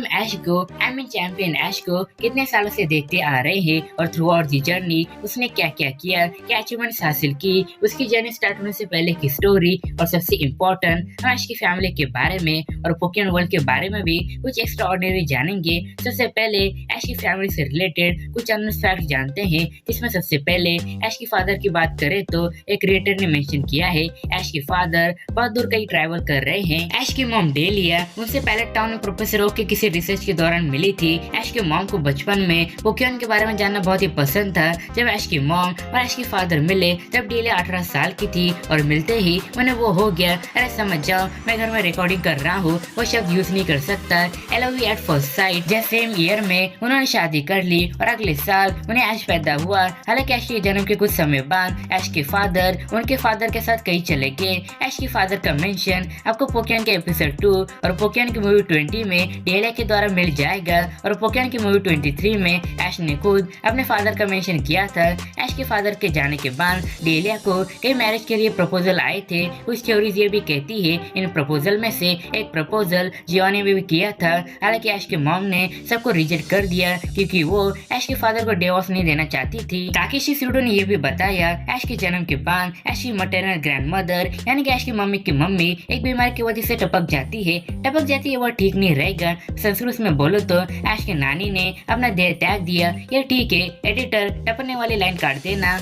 हम ऐश को चैंपियन ऐश को कितने सालों से देखते आ रहे हैं और थ्रू आउट दी जर्नी उसने क्या क्या किया, क्या अचीवमेंट्स हासिल की, उसकी जर्नी स्टार्ट होने से पहले की स्टोरी और सबसे इम्पोर्टेंट हम ऐश की फैमिली के बारे में और पोकेमॉन वर्ल्ड के बारे में भी कुछ एक्स्ट्रा ऑर्डिनरी जानेंगे। सबसे पहले ऐश की फैमिली से रिलेटेड कुछ अननोन फैक्ट जानते हैं, जिसमें सबसे पहले ऐश के फादर की बात करें तो एक क्रिएटर ने मेंशन किया है ऐश के फादर बहुत दूर कहीं ट्रैवल कर रहे हैं। ऐश की मॉम डेलिया उनसे पैलेट टाउन में प्रोफेसर ओक के किसी रिसर्च के दौरान मिली थी। ऐश के मॉम को बचपन में पोकेमॉन के बारे में जानना बहुत ही पसंद था। जब ऐश की मॉम और ऐश के फादर मिले तब डेलिया 18 साल की थी और मिलते ही उन्हें वो हो गया, अरे समझ जाओ मैं घर में रिकॉर्डिंग कर रहा हूँ, वो शब्द यूज नहीं कर सकता। I love you at first sight. जैसे सेम ईयर में उन्होंने शादी कर ली और अगले साल उन्हें ऐश पैदा हुआ। हालांकि ऐश के जन्म के कुछ समय बाद ऐश के फादर उनके फादर के साथ कहीं चले गए। ऐश के फादर का मेंशन आपको पोकेमॉन के एपिसोड 2 और पोकेमॉन की मूवी 20 में डेलिया के द्वारा मिल जाएगा और पोकेमॉन की मूवी 23 में ऐश ने खुद अपने फादर का मेंशन किया था। ऐश के फादर के जाने के बाद डेलिया को कई मैरिज के लिए प्रपोजल आए थे। कुछ थ्योरीज ये भी कहती है इन प्रपोजल में से एक प्रपोजल जियोन ने भी किया था। हालांकि ऐश के मॉम ने सबको रिजेक्ट कर दिया क्योंकि वो ऐश के फादर को डिवोर्स नहीं देना चाहती थी। ताकेशी सीडो ने ये भी बताया ऐश के जन्म के बाद ऐश की मैटरनल ग्रैंडमदर यानी कि ऐश की मम्मी की मम्मी एक बीमारी की वजह से टपक जाती है वो ठीक नहीं रहेगा। संस्कृत में बोलो तो ऐश के नानी ने अपना देह त्याग दिया। ये ठीक है एडिटर, टपकने वाली लाइन काट देना।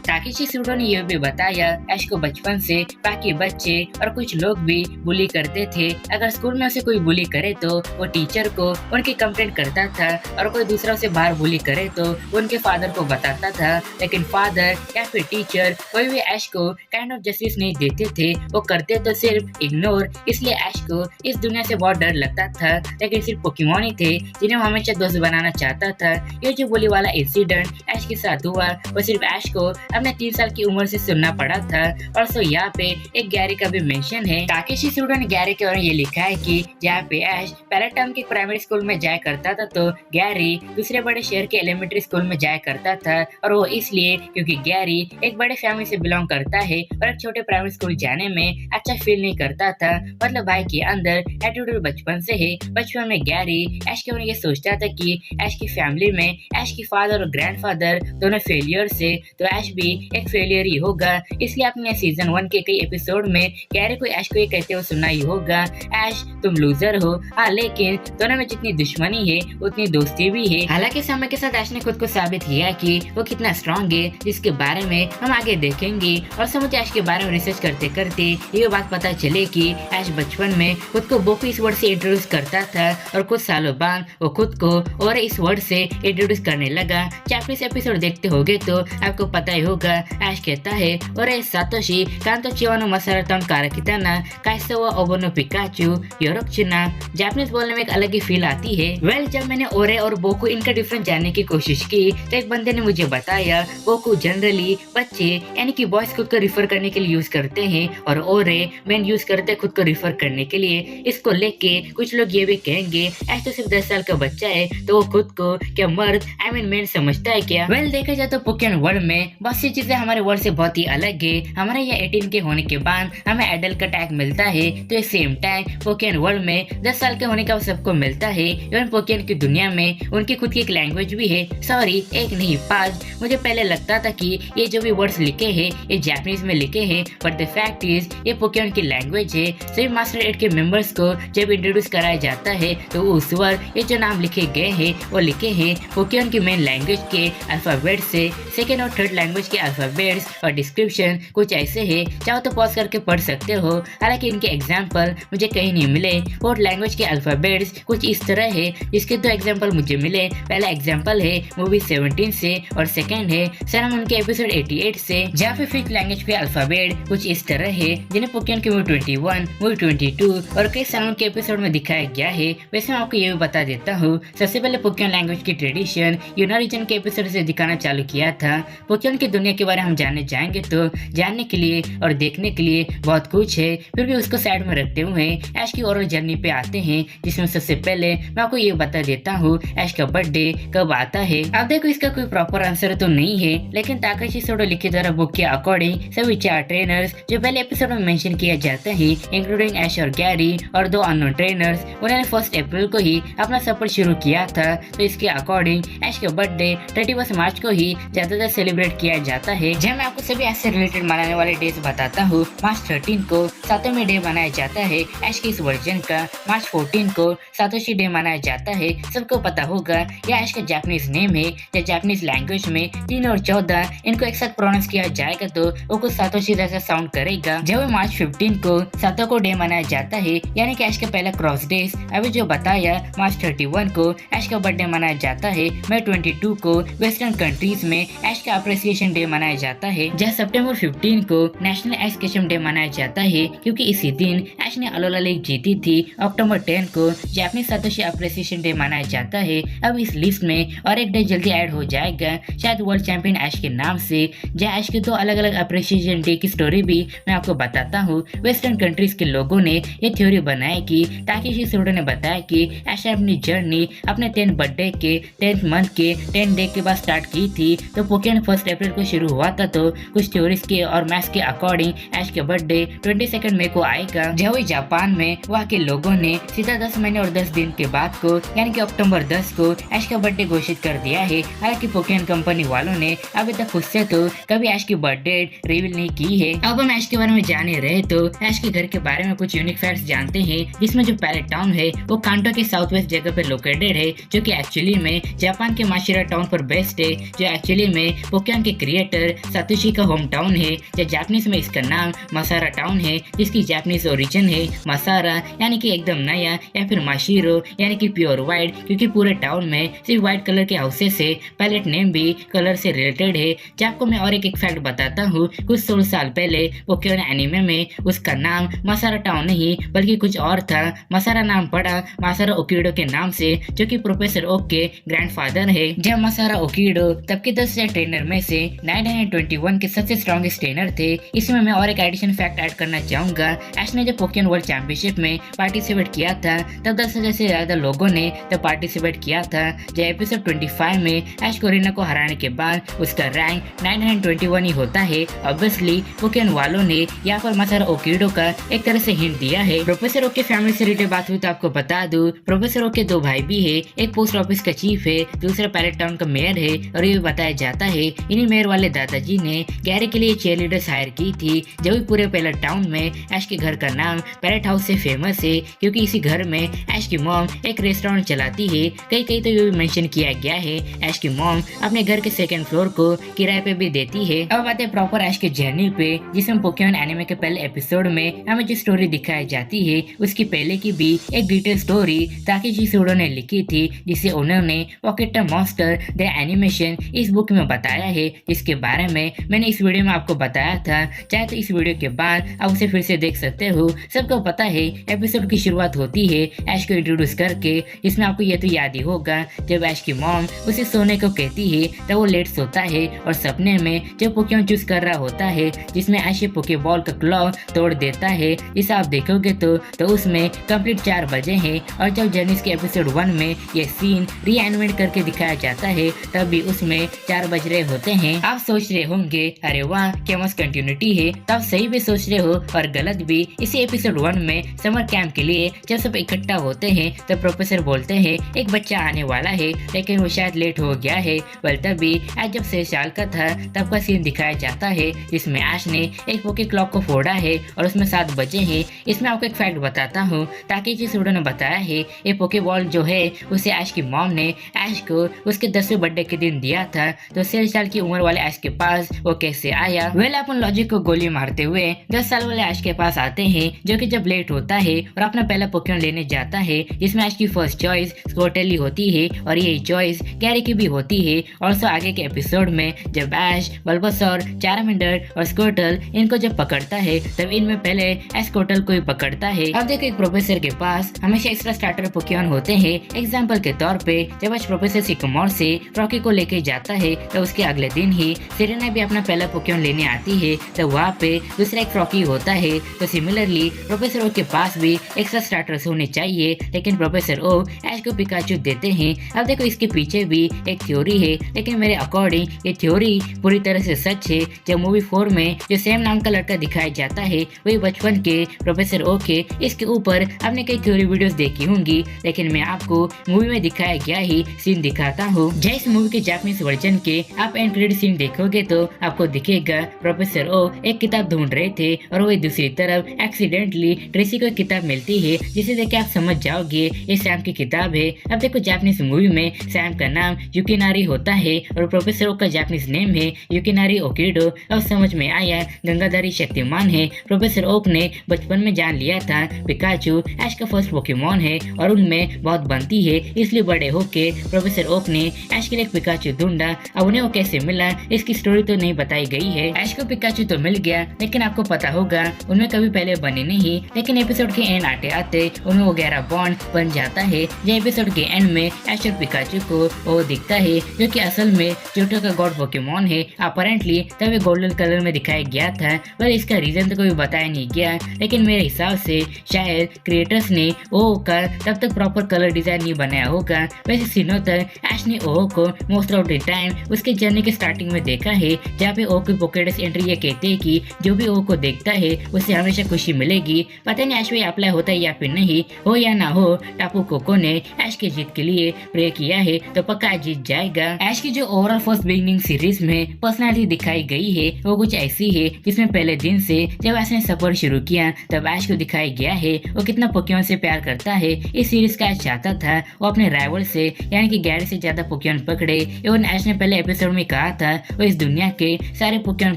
ताकेशी सीडो ने यह भी बताया ऐश को बचपन से बाकी बच्चे और कुछ लोग भी बुली करते थे। अगर स्कूल में उसे कोई बुली करे तो वो टीचर को उनकी कंप्लेंट करता था और कोई दूसरा उसे बाहर बुली करे तो उनके फादर को बताता था। लेकिन फादर या फिर टीचर कोई भी ऐश को काइंड ऑफ जस्टिस नहीं देते थे, वो करते तो सिर्फ इग्नोर। इसलिए ऐश को इस दुनिया से बहुत डर लगता था। लेकिन सिर्फ पोकेमॉन ही थे जिन्हें वो हमेशा दोस्त बनाना चाहता था। ये जो बुली वाला इंसिडेंट ऐश के साथ हुआ वो सिर्फ ऐश को अपने 3 साल की उम्र से सुनना पड़ा था। और सो यहाँ पे एक गैरी का भी मेंशन है। ताकेशी सीडो ने गैरी के बारे में ये लिखा है कि जहाँ पे ऐश पहले टर्म के प्राइमरी स्कूल में जाया करता था तो गैरी दूसरे बड़े शहर के एलिमेंट्री स्कूल में जाया करता था। और वो इसलिए क्योंकि गैरी एक बड़े फैमिली से बिलोंग करता है और एक छोटे प्राइमरी स्कूल जाने में अच्छा फील नहीं करता था। मतलब भाई के अंदर एटीट्यूड बचपन से है। बचपन में गैरी ऐश के बारे में ये सोचता था कि ऐश की फैमिली में ऐश की फादर और ग्रैंडफादर दोनों फेलियर से, तो ऐश भी एक फेलियर ही होगा। इसलिए आपने सीजन 1 के कई एपिसोड में गैरी को ऐश को ये कहते हुए सुना ही होगा, ऐश तुम लूजर हो। हाँ, लेकिन दोनों में जितनी दुश्मनी है उतनी दोस्ती भी है। हालांकि समय के साथ ऐश ने खुद को साबित किया कि वो कितना स्ट्रॉन्ग है, जिसके बारे में हम आगे देखेंगे। और समझ ऐश के बारे में रिसर्च करते करते ये बात पता चले कि ऐश बचपन में खुद को बोकू इस वर्ड से इंट्रोड्यूस करता था और कुछ सालों बाद वो खुद को और इस वर्ड से इंट्रोड्यूस करने लगा। जापानीज एपिसोड देखते होगे तो आपको पता ही होगा ऐश कहता है ओरे सातोशी कांतो चिवानो मसाराटन काराकिताना काइसो वा ओबोनो पिकाचू योरोकचुना। जापानीज बोलने में एक अलग ही फील आती है। जब मैंने ओरे और बोकू इनका डिफरेंस जानने की कोशिश की तो एक बंदे ने मुझे बताया बोकू जनरली बच्चे यानी कि बॉयज खुद को रिफर करने के लिए यूज करते हैं और ओरे मैन यूज करते हैं खुद को रिफर करने के लिए। इसको लेके कुछ लोग ये भी कहेंगे ऐश तो सिर्फ 10 साल का बच्चा है तो वो खुद को क्या मर्द मैन समझता है क्या। देखा जाए तो पोकेमॉन वर्ल्ड में बहुत सी चीजें हमारे वर्ल्ड से बहुत ही अलग है। हमारे यहाँ 18 के होने के बाद हमें एडल्ट का टैग मिलता है, तो सेम टैग पोकेमॉन वर्ल्ड में 10 साल के होने का सबको मिलता है। इवन पोकेमॉन की दुनिया में उनकी खुद की एक लैंग्वेज भी है। सॉरी, एक नहीं 5। मुझे पहले लगता था कि ये जो भी वर्ड्स लिखे हैं ये जापानीज में लिखे हैं, बट द फैक्ट इज ये पोकेमॉन की लैंग्वेज है। सभी मास्टर 8 के मेंबर्स को जब इंट्रोड्यूस कराया जाता है तो उस वर्ड ये जो नाम लिखे गए हैं वो लिखे हैं पोकेमॉन की मेन लैंग्वेज के अल्फाबेट से। सेकेंड और थर्ड लैंग्वेज के अल्फाबेट्स और डिस्क्रिप्शन कुछ ऐसे है, चाहो तो पॉज करके पढ़ सकते हो। हालांकि इनके एग्जाम्पल मुझे कहीं नहीं मिले। फोर्थ लैंग्वेज के अल्फाबेट्स कुछ इस तरह है, जिसके 2 एग्जाम्पल मुझे मिले। पहला एग्जाम्पल है मूवी 17 से और सेकेंड है सैलमन के एपिसोड 88 से। जहाँ पे फिफ्थ लैंग्वेज के अल्फाबेट कुछ इस तरह है जिन्हें पोकेमॉन की मूवी 21, मूवी 22 और कई सैलमन के एपिसोड में दिखाया गया है। वैसे मैं आपको ये भी बता देता हूँ, सबसे पहले पोकेमॉन लैंग्वेज की ट्रेडिशन यूना रीजन के एपिसोड से दिखाना चालू किया था। पोकेमॉन की दुनिया के बारे में हम जानने जाएंगे तो जानने के लिए और देखने के लिए बहुत कुछ है। फिर भी उसको साइड में रखते हुए ऐश की ओवरऑल जर्नी पे आते हैं, जिसमें सबसे पहले मैं आपको ये बता देता हूँ ऐश का बर्थडे कब आता है। अब देखो इसका कोई प्रॉपर आंसर तो नहीं है, लेकिन ताकाशी सोडो लिखी द्वारा बुक के अकॉर्डिंग सभी 4 ट्रेनर्स जो पहले एपिसोड में मेंशन किया जाता है, इंक्लूडिंग ऐश और गैरी और 2 अननोन ट्रेनर्स, उन्होंने 1 अप्रैल को ही अपना सफर शुरू किया था। तो इसके अकॉर्डिंग ऐश का बर्थडे 31 मार्च को ही ज्यादातर सेलिब्रेट किया जाता है। जब मैं आपको सभी ऐश से रिलेटेड मनाने वाले डेज बताता हूँ, मार्च 13 को सातोमी डे मनाया जाता है ऐश के इस वर्जन का। मार्च 14 को सातोशी डे मनाया जाता है। सबको पता होगा यह ऐश का जापानीज नेम है, या जापानीज लैंग्वेज में 3 और 14 इनको एक साथ प्रोनाउंस किया जाएगा तो वो कुछ सातोशी जैसा साउंड करेगा। जब मार्च 15 को सातोको डे मनाया जाता है, यानी कि ऐश का पहला क्रॉस डेज। अभी जो बताया मार्च 31 को ऐश का बर्थडे मनाया जाता है। मई 22 को वेस्टर्न कंट्रीज में ऐश का अप्रिसिएशन डे मनाया जाता है। जहाँ सितंबर 15 को नेशनल ऐश केशम डे मनाया जाता है, क्योंकि इसी दिन ऐश ने अलोला लीग जीती थी। अक्टूबर 10 को जापानीज सातोशी अप्रिसिएशन डे मनाया जाता है। अब इस लिस्ट में और एक डे जल्दी ऐड हो जाएगा, शायद वर्ल्ड चैंपियन ऐश के नाम से, जहाँ ऐश के 2 अलग अलग अप्रिसिएशन डे की स्टोरी भी मैं आपको बताता हूँ। वेस्टर्न कंट्रीज के लोगों ने ये थ्योरी बनाई कि ताकेशी सोडो ने बताया कि ऐश ने अपनी जर्नी अपने 10th बर्थडे के 10th मंथ के 10 डे के बाद स्टार्ट की थी। तो पोकेमॉन 1 अप्रैल को शुरू हुआ था, तो कुछ थ्योरीज के और मैथ्स के अकॉर्डिंग ऐश के बर्थडे 22 मई को आएगा। जब जापान में वहाँ के लोगों ने सीधा 10 महीने और 10 दिन के बाद को, यानी कि अक्टूबर 10 को ऐश का बर्थडे घोषित कर दिया है। हालांकि पोकेमॉन कंपनी वालों ने अभी तक खुद से तो कभी ऐश की बर्थडे रिवील नहीं की है। अब हम ऐश के बारे में जाने रहे तो ऐश के घर के बारे में कुछ यूनिक फैक्ट्स जानते हैं, जिसमें जो पैलेट टाउन है वो कांटो के साउथ वेस्ट जगह पे लोकेटेड है, जो कि एक्चुअली में जापान के माशिरा टाउन पर बेस्ड है, जो एक्चुअली में पोकेमॉन के क्रिएटर सातोशी का होम टाउन है। जो जापानीज में इसका नाम मसारा टाउन है, जिसकी जापानीज ओरिजिन है मसारा यानी कि एकदम नया, या फिर माशिरो यानी कि प्योर व्हाइट, क्योंकि पूरे टाउन में सिर्फ व्हाइट कलर के हाउसेस है। पैलेट नेम भी कलर से रिलेटेड है। जब आपको मैं और एक फैक्ट बताता हूँ, कुछ 16 साल पहले पोकेमॉन एनिमे में उसका नाम मसारा टाउन नहीं बल्कि कुछ और था। मसारा नाम पड़ा मासारा ओकिडो के नाम से, जो कि प्रोफेसर ओक के ग्रैंडफादर है। जब मसारा ओकिडो तब के 10 ट्रेनर में से 921 के सबसे स्ट्रॉन्गेस्ट ट्रेनर थे। इसमें मैं और एक एडिशन फैक्ट ऐड करना चाहूंगा। ऐश ने जब पोकेमॉन वर्ल्ड चैंपियनशिप में पार्टिसिपेट किया था, तब 10,000 से ज्यादा लोगों ने तब पार्टिसिपेट किया था। जब एपिसोड 25 में ऐश कोरिना को हराने के बाद उसका रैंक 921 ही होता है। ऑब्वियसली पोकेमॉन वालों ने यहाँ पर मसारा ओकिडो का एक तरह से हिंट दिया है। प्रोफेसर ओक के फैमिली से रिलेटेड बात हुई तो आपको बता दूं, प्रोफेसर ओक के 2 भाई भी है, एक पोस्ट ऑफिस का चीफ है, दूसरा पैलेट टाउन का मेयर है। और ये बताया जाता है इन्हीं मेयर वाले दादाजी ने गैरी के लिए चीयर लीडर्स हायर की थी। जब भी पूरे पैलेट टाउन में ऐश के घर का नाम पैलेट हाउस से फेमस है, क्योंकि इसी घर में ऐश की मॉम एक रेस्टोरेंट चलाती है। कई तो ये भी मेंशन किया गया है ऐश की मॉम अपने घर के 2nd फ्लोर को किराए पे भी देती है। अब बात है प्रॉपर ऐश के जर्नी पे, जिसमें पोकेमॉन एनिमे के पहले एपिसोड में हमें जो स्टोरी दिखाई जाती है उसकी पहले की भी एक डिटेल स्टोरी ताकेशी सोडो ने लिखी थी, जिसे उन्होंने पॉकेट मॉन्स्टर द एनिमेशन इस बुक में बताया है, जिसके बारे में मैंने इस वीडियो में आपको बताया था। चाहे तो इस वीडियो के बाद आप उसे फिर से देख सकते हो। सबको पता है एपिसोड की शुरुआत होती है ऐश को इंट्रोड्यूस करके, जिसमें आपको ये तो याद ही होगा जब ऐश की मॉम उसे सोने को कहती है तब वो लेट सोता है और सपने में जब पोकेमॉन चूज कर रहा होता है, जिसमें ऐश पोकेबॉल का क्लॉ तोड़ देता है। जिसे आप देखोगे तो उसमें कंप्लीट 4 बजे हैं। और जब जर्नीज के एपिसोड 1 में ये सीन रीएनिमेट करके दिखाया जाता है, तब भी उसमें 4 बज रहे होते हैं। आप सोच रहे होंगे अरे वाह क्या मस्त कंटिन्यूटी है, तब सही भी सोच रहे हो और गलत भी। इसी एपिसोड 1 में समर कैंप के लिए जब सब इकट्ठा होते हैं तो प्रोफेसर बोलते हैं एक बच्चा आने वाला है, लेकिन वो शायद लेट हो गया है। बल तभी ऐश जब 6 साल का था तब का सीन दिखाया जाता है, जिसमें ऐश ने एक पोके क्लॉक को फोड़ा है और उसमें 7 बजे हैं। इसमें आपको एक फैक्ट बताता हूँ, ताकेशी सोडो ने बताया है ये पोकेबॉल जो है उसे ऐश की मॉम ने ऐश को उसके 10वें बर्थडे के दिन दिया था। तो 6 साल की उम्र वाले ऐश के पास वो कैसे आया? वेल अपन लॉजिक को गोली मारते हुए 10 साल वाले ऐश के पास आते हैं, जो कि जब लेट होता है और अपना पहला पोकेमॉन लेने जाता है, जिसमें ऐश की फर्स्ट चॉइस स्क्वार्टली होती है और यही चॉइस गैरी की भी होती है। और आगे के एपिसोड में जब ऐश बल्बासोर, चार्मेंडर और स्क्वार्टल इनको जब पकड़ता है, तब इनमें पहले ऐश स्क्वार्टल को ही पकड़ता है। अब देखो एक प्रोफेसर के पास हमेशा एक्स्ट्रा स्टार्टर पोकेमॉन होते हैं। एग्जाम्पल के तौर पे जब आज प्रोफेसर सिकमोर से रॉकी को लेके जाता है, तो उसके अगले दिन ही ही सेरेना भी अपना पहला पोकेमॉन लेने आती है तो वहाँ पे दूसरा एक फ्रॉकी होता है। तो सिमिलरली प्रोफेसर ओक के पास भी एक्स्ट्रा स्टार्टर्स होने चाहिए, लेकिन प्रोफेसर ओक ऐश को पिकाचू देते हैं। अब देखो इसके पीछे भी एक थ्योरी है, लेकिन मेरे अकॉर्डिंग ये थ्योरी पूरी तरह से सच है। जब मूवी 4 में जो सैम नाम का लड़का दिखाया जाता है वही बचपन के प्रोफेसर ओक है। इसके ऊपर आपने कई थ्योरी वीडियोस देखी होंगी, लेकिन मैं आपको मूवी में दिखाया गया ही सीन दिखाता हूँ। जैसे मूवी के जापानीज वर्जन के आप एंड क्रेडिट सीन देखोगे तो आपको दिखेगा प्रोफेसर ओक एक किताब ढूंढ रहे थे और वही दूसरी तरफ एक्सीडेंटली ट्रेसी को किताब मिलती है, जिसे देख के आप समझ जाओगे ये सैम की किताब है। अब देखो जापानीज मूवी में सैम का नाम युकिनारी होता है और प्रोफेसर ओक का जापानीज नेम है युकिनारी ओकिडो। अब समझ में आया गंगाधारी शक्तिमान है। प्रोफेसर ओक ने बचपन में जान लिया था पिकाचू ऐश का फर्स्ट पोकेमॉन है और उनमें बहुत बनती है, इसलिए बड़े होके प्रोफेसर ओक ने ऐश के लिए पिकाचू ढूंढा। अब उन्हें वो कैसे मिला इसकी स्टोरी तो नहीं बताई गई है। ऐश को पिकाचू तो मिल गया, लेकिन आपको पता होगा उनमें कभी पहले बने नहीं, लेकिन एपिसोड के एंड आते आते उनमें वो गहरा बॉन्ड बन जाता है। जो एपिसोड के एंड में ऐश और पिकाचू को वो दिखता है जो कि असल में जोटो का गॉड पोकेमॉन है। अपेरेंटली तब ये गोल्डन कलर में दिखाया गया था, पर इसका रीजन तो कोई बताया नहीं गया, लेकिन मेरे हिसाब से शायद क्रिएटर्स ने ओहो का तब तक प्रॉपर कलर डिजाइन नहीं बनाया होगा। वैसे सीनों तक ऐश ने ओहो को मोस्ट ऑफ द टाइम उसके जर्नी के स्टार्टिंग में देखा है, जहाँ पे ओहो की पोकेडेक्स एंट्री ये कहते हैं कि जो भी ओहो को देखता है उसे हमेशा खुशी मिलेगी। पता नहीं ऐश पे अप्लाई होता है या फिर नहीं, हो या ना हो टापू कोको ने ऐश की जीत के लिए प्रे किया है तो पक्का जीत जाएगा। ऐश की जो ओवरऑल फर्स्ट बिगिनिंग सीरीज में पर्सनालिटी दिखाई गई है वो कुछ ऐसी है जिसमें पहले दिन से जब ऐश ने सफर शुरू किया तब ऐश को दिखाया गया है वो कितना पोकेमॉन से प्यार करता है। इस सीरीज का ऐश चाहता था वो अपने राइवल से यानी कि गैरी से ज्यादा पोकेमॉन पकड़े। एवं ऐश ने पहले एपिसोड में कहा था वो इस दुनिया के सारे पोकेमॉन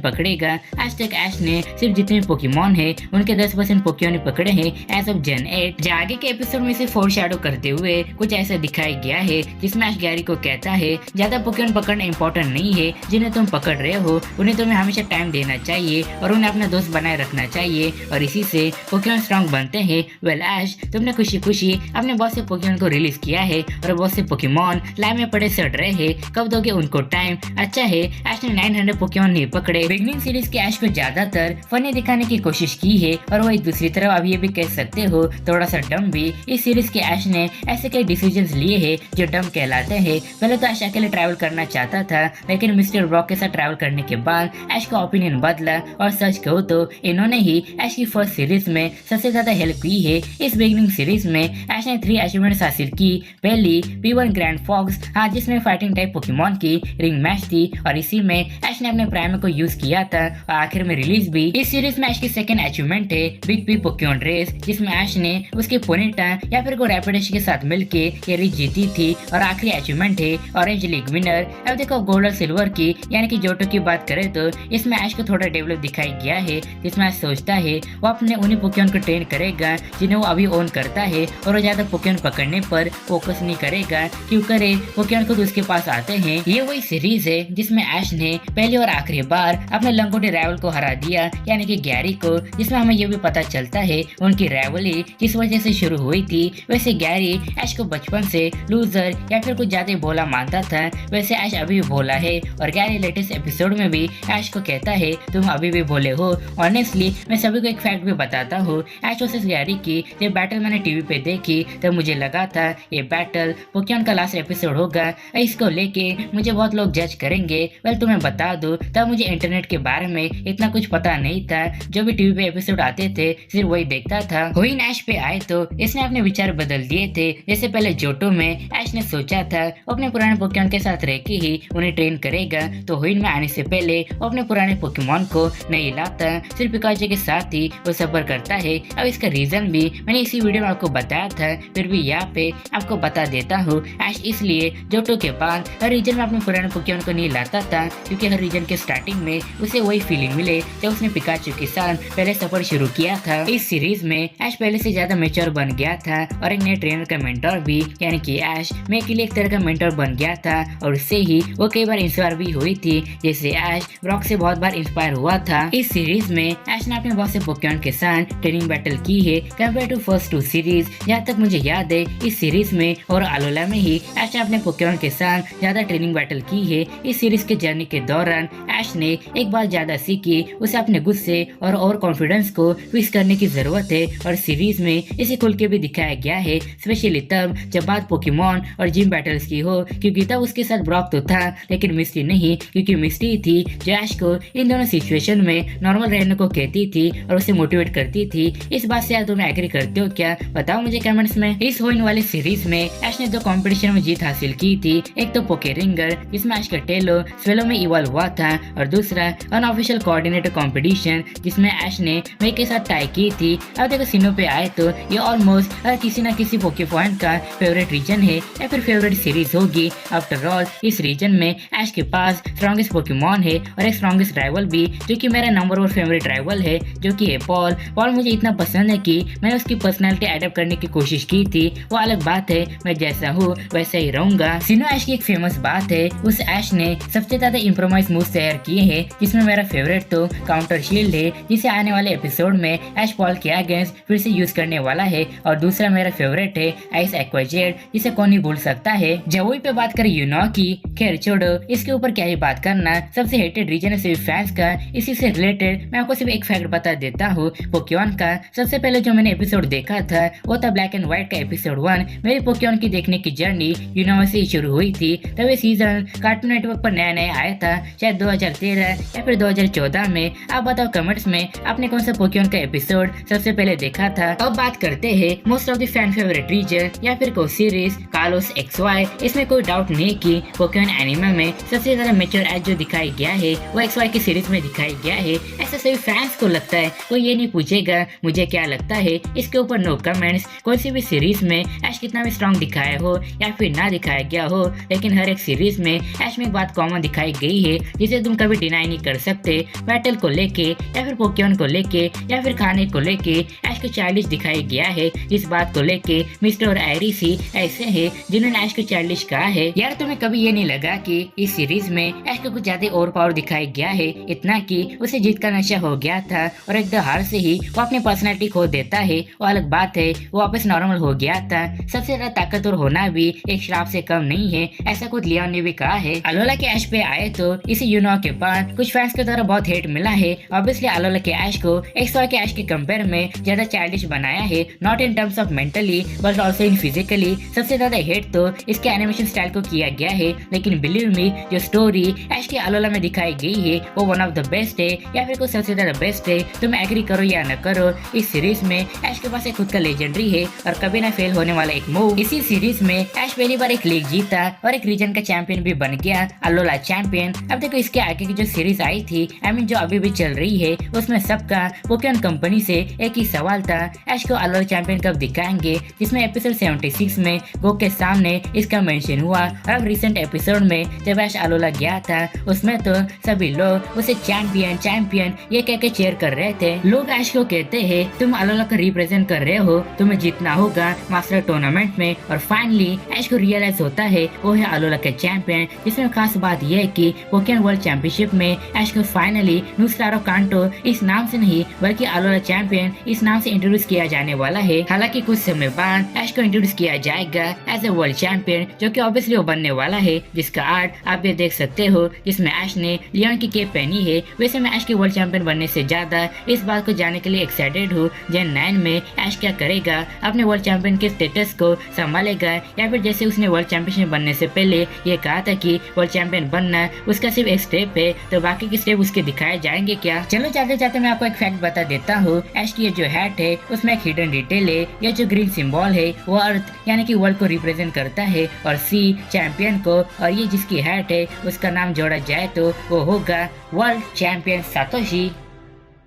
पकड़ेगा। आज तक ऐश ने सिर्फ जितने पोकेमॉन है उनके 10% पोकेमॉन पकड़े हैं एज ऑफ जेन 8। आगे के एपिसोड में से फोरशैडो करते हुए कुछ ऐसा दिखाया गया है जिसमें ऐश गैरी को कहता है ज्यादा पोकेमॉन पकड़ना इम्पोर्टेंट नहीं है, जिन्हें तुम पकड़ रहे हो उन्हें तुम्हें हमेशा टाइम देना चाहिए और उन्हें अपना दोस्त बनाए रखना चाहिए और इसी से पोकेमॉन स्ट्रॉन्ग बनते हैं। वेल ऐश तुमने खुशी खुशी अपने बहुत से पोकेमॉन को रिलीज किया है और बहुत से पोकेमॉन लाइन में पड़े सड़ रहे हैं, कब दोगे उनको टाइम? अच्छा है ऐश ने 900 पोकेमॉन नहीं पकड़े। बिगनिंग सीरीज के ऐश को ज्यादातर फनी दिखाने की कोशिश की है और वही दूसरी तरफ आप ये भी कह सकते हो थोड़ा सा डम भी। इस सीरीज के ऐश ने ऐसे कई डिसीजंस लिए हैं जो डम कहलाते हैं। पहले तो ऐश अकेले ट्रैवल करना चाहता था, लेकिन मिस्टर ब्रॉक के साथ ट्रैवल करने के बाद ऐश का ओपिनियन बदला और सच कहो तो इन्होंने ही ऐश की फर्स्ट सीरीज में सबसे ज्यादा हेल्प की है। इस बिगिनिंग सीरीज में ऐश ने 3 अचीवमेंट्स हासिल की। पहली P1 ग्रैंड फॉक्स, हाँ, जिसमें फाइटिंग टाइप पोकेमॉन की रिंग मैच थी और इसी में ऐश ने अपने प्राइमर को यूज किया था और आखिर में रिलीज भी। इस सीरीज में ऐश की सेकंड अचीवमेंट है बिग पी पोकेमॉन रेस, जिसमें ऐश ने उसके पोनीटा या फिर को रैपिडेश के साथ मिलके ये रेस जीती थी और आखिरी अचीवमेंट है ऑरेंज लीग विनर। अब देखो गोल्ड और सिल्वर की यानी कि जोटो की बात करें तो इसमें ऐश को थोड़ा डेवलप दिखाई गया है, जिसमें ऐश सोचता है वो अपने उन्हीं पोकेमॉन को ट्रेन करेगा जिन्हें वो अभी ओन करता है और वो ज्यादा पोकेमॉन पकड़ने पर फोकस नहीं करेगा, क्यों करे पोकेमॉन खुद उसके पास आते हैं। ये वही सीरीज है जिसमें ऐश ने पहली और आखिरी बार अपने लंगोटी राइवल को हरा दिया यानी कि गैरी को, जिसमें हमें ये भी पता चलता है उनकी राइवली किस वजह से शुरू हुई थी। वैसे गैरी ऐश को बचपन से लूजर या फिर कुछ ज्यादा भोला मानता था, वैसे ऐश अभी भी भोला है और गैरी लेटेस्ट एपिसोड में भी ऐश को कहता है तुम अभी भी भोले हो। ऑनेस्टली मैं सभी को एक फैक्ट भी बताता हूँ, ऐश वर्सेस गैरी की जब बैटल मैंने टीवी पे देखी तब मुझे लगा था ये बैटल पोकेमॉन का लास्ट एपिसोड होगा, इसको लेके मुझे बहुत लोग जज करेंगे। वेल तुम्हें बता दूं तब मुझे इंटरनेट के बारे में इतना कुछ पता नहीं था, जो भी टीवी पे एपिसोड आते थे सिर्फ वही देखता था। हुइन ऐश पे आए तो इसने अपने विचार बदल दिए थे। जैसे पहले जोटो में ऐश ने सोचा था वो अपने पुराने पोकेमॉन के साथ रह के ही उन्हें ट्रेन करेगा, तो हुइन में आने से पहले वो अपने पुराने पोकेमॉन को नहीं लाता, सिर्फ पिकाचू के साथ ही वो सफर करता है। अब इसका रीजन भी मैंने इसी वीडियो में आपको बताया था, फिर भी यहाँ पे आपको बता देता हूँ। ऐश इसलिए जोटो के बाद हर रीजन में अपने पुराने पोकेमॉन को नहीं लाता था, क्योंकि हर रीजन के स्टार्टिंग में उसे वही फीलिंग मिले जब उसने पिकाचू के साथ पहले सफर शुरू किया था। इस सीरीज में ऐश पहले से ज्यादा मेच्योर बन गया था और एक नए ट्रेनर का मेंटर भी, यानी कि ऐश मे के लिए एक तरह का मेंटर बन गया था और उससे ही वो कई बार इंस्पायर भी हुई थी, जैसे ऐश ब्रॉक से बहुत बार इंस्पायर हुआ था। इस सीरीज में ऐश ने अपने बहुत से पोकेमॉन के साथ ट्रेनिंग बैटल की है कंपेयर टू फर्स्ट 2 सीरीज। जहाँ तक मुझे याद है इस सीरीज में और अलोला में ही ऐश ने अपने पोकेमॉन के साथ ज्यादा ट्रेनिंग बैटल की है। इस सीरीज के जर्नी के दौरान ऐश ने एक बात ज्यादा सीखी, उसे अपने गुस्से और ओवर कॉन्फिडेंस को फिक्स करने की जरूरत है और सीरीज में इसे खुल के भी दिखाया गया है, स्पेशली तब जब बात पोकेमॉन और जिम बैटल्स की हो, क्योंकि तब उसके साथ ब्रॉक तो था लेकिन मिस्टी नहीं, क्योंकि मिस्टी थी जो ऐश को इन दोनों सिचुएशन में नॉर्मल रहने को कहती थी और उसे मोटिवेट करती थी। इस बात से तुम एग्री करते हो क्या? बताओ मुझे कमेंट्स में। इस होने वाली सीरीज में ऐश ने दो कंपटीशन में जीत हासिल की थी, एक तो पोके रिंगर जिसमें ऐश का टेलो स्वेलो में इवॉल्व हुआ था और दूसरा अनऑफिशियल कोऑर्डिनेटर कंपटीशन जिसमें ऐश ने मे के साथ टाई की थी। अब देखो सीनो पे आए तो ये ऑलमोस्ट हर किसी न किसी पोके फैन का फेवरेट रीजन है या फिर फेवरेट सीरीज होगी। आफ्टर ऑल इस रीजन में ऐश के पास स्ट्रॉन्गेस्ट पोकेमॉन है और एक स्ट्रॉन्गेस्ट राइवल भी, जो कि मेरा नंबर 1 फेवरेट राइवल है, जो कि है पॉल। पॉल मुझे इतना पसंद है कि मैंने उसकी पर्सनालिटी अडॉप्ट करने की कोशिश की थी। वो अलग बात है, मैं जैसा हूँ वैसा ही रहूंगा। सिनो ऐश की एक फेमस बात है, उस ऐश ने सबसे ज्यादा इम्प्रोवाइज मूव्स तैयार किए हैं, जिसमें मेरा फेवरेट तो काउंटर शील्ड है, जिसे आने वाले एपिसोड में ऐश पॉल के अगेंस्ट फिर से यूज करने वाला है। और दूसरा मेरा फेवरेट है आइस एक्वाजेट, जिसे कौन नहीं भूल सकता है। जवोई पे बात करें यूनो की, खैर छोड़ो, इसके ऊपर क्या ही बात करना। सबसे हेटेड रीजन है सभी फैंस का। इसी से रिलेटेड मैं आपको सिर्फ एक फैक्ट बता देता हूँ। पोकेमॉन का सबसे पहले जो मैंने एपिसोड देखा था वो था ब्लैक एंड व्हाइट का एपिसोड 1। मेरी पोकेमॉन की देखने की जर्नी यूनो से ही शुरू हुई थी। तब ये सीजन कार्टून नेटवर्क पर नया नया आया था, शायद 2013 या फिर 2014 में। आप बताओ कमेंट्स में आपने कौन सा पोकेमॉन का एपिसोड सबसे पहले देखा था। अब बात करते हैं most of the fan favourite reason या फिर कोई सीरीज कालोस XY। इसमें कोई डाउट नहीं कि पोकेमॉन एनिमे में सबसे ज्यादा मेच्योर एज जो दिखाई गया है वो XY की सीरीज में दिखाई गया है। ऐसा सभी फैंस को लगता है, कोई ये नहीं पूछेगा मुझे क्या लगता है। इसके ऊपर नो कमेंट्स। कोई सी भी सीरीज में ऐश कितना भी स्ट्रॉन्ग दिखाया हो या फिर ना दिखाया गया हो, लेकिन हर एक सीरीज में ऐश में एक बात कॉमन दिखाई गई है जिसे तुम कभी डिनाई नहीं कर सकते। बैटल को लेके या फिर पोकेमॉन को लेके या फिर खाने को लेके ऐश को चाइल्डिश दिखाई गया है। इस बात को लेके मिस्टर और आयरिस ही ऐसे है जिन्होंने ऐश को चाइल्डिश कहा है। यार तुम्हें कभी ये नहीं लगा कि इस सीरीज में ऐश को कुछ ज्यादा ओवर पावर दिखाई गया है, इतना कि उसे जीत का नशा हो गया था और एकदम हार से ही वो अपनी पर्सनैलिटी खो देता है। वो अलग बात है, वो वापस नॉर्मल हो गया था। सबसे ज्यादा ताकतवर होना भी एक श्राप से कम नहीं है, ऐसा खुद लियोन ने भी कहा है। अलोला के ऐश पे आए तो इसे यूनो के बाद कुछ फैंस के द्वारा बहुत हेट मिला है। ऑब्वियसली अलोला के ऐश को एक्सवाई के ऐश के कंपेयर में ज्यादा चाइल्डिश बनाया है, not in terms of mentally but also in physically. सबसे ज्यादा हेट तो इसके एनिमेशन स्टाइल को किया गया है, लेकिन बिलीव मी जो स्टोरी ऐश के अलोला में दिखाई गई है वो वन ऑफ द बेस्ट है या फिर कुछ सबसे ज्यादा बेस्ट है। तुम एग्री करो या न करो, इस सीरीज में ऐश के पास एक खुद का लेजेंडरी है और कभी ना फेल होने वाला एक मूव। इसी सीरीज में ऐश पहली बार एक लीग जीता और एक रीजन का चैंपियन भी बन गया, अलोला चैंपियन। अब देखो इसके आगे की जो सीरीज आई थी, आई मीन जो अभी भी चल रही है, उसमें सबका पोकेमॉन कंपनी से एक ही सवाल था, ऐश को अलोला चैंपियन कब दिखाएंगे, जिसमें एपिसोड 76 में गो के सामने इसका मेंशन हुआ। और अब रिसेंट एपिसोड में जब ऐश अलोला गया था, उसमें तो सभी लोग उसे चैंपियन चैंपियन ये कह के चेयर कर रहे थे। लोग ऐश को कहते हैं तुम अलोला को रिप्रेजेंट कर रहे हो, तुम्हें जीतना होगा मास्टर टूर्नामेंट में। और फाइनली ऐश को रियलाइज होता है वो है अलोला का चैंपियन। जिसमें खास बात यह है कि पोकेमॉन वर्ल्ड चैंपियनशिप में ऐश को फाइनली नुस्टारो कांटो इस नाम से नहीं बल्कि अलोला चैंपियन इस नाम से इंट्रोड्यूस किया जाने वाला है। हालांकि कुछ समय बाद ऐश को इंट्रोड्यूस किया जाएगा एज ए वर्ल्ड चैंपियन, जो कि ऑब्वियसली वो बनने वाला है, जिसका आर्ट आप भी देख सकते हो, जिसमें ऐश ने लियोन की कैप पहनी है। वैसे मैं ऐश के वर्ल्ड चैंपियन बनने से ज्यादा इस बात को जानने के लिए एक्साइटेड हूँ जेन 9 में ऐश क्या करेगा, अपने वर्ल्ड चैंपियन के स्टेटस को संभालेगा या फिर जैसे उसने वर्ल्ड चैंपियनशिप बनने से पहले ये कहा था कि वर्ल्ड चैंपियन बनना उसका सिर्फ एक स्टेप है, तो बाकी के स्टेप उसके दिखाए जाएंगे क्या। चलो जाते जाते मैं आपको एक फैक्ट बता देता हूँ। ऐश की ये जो हैट है उसमें एक हिडन डिटेल है, ये जो ग्रीन सिंबल है वो अर्थ यानी कि वर्ल्ड को रिप्रेजेंट करता है और सी चैंपियन को, और ये जिसकी हैट है उसका नाम जोड़ा जाए तो वो होगा वर्ल्ड चैंपियन सातोशी।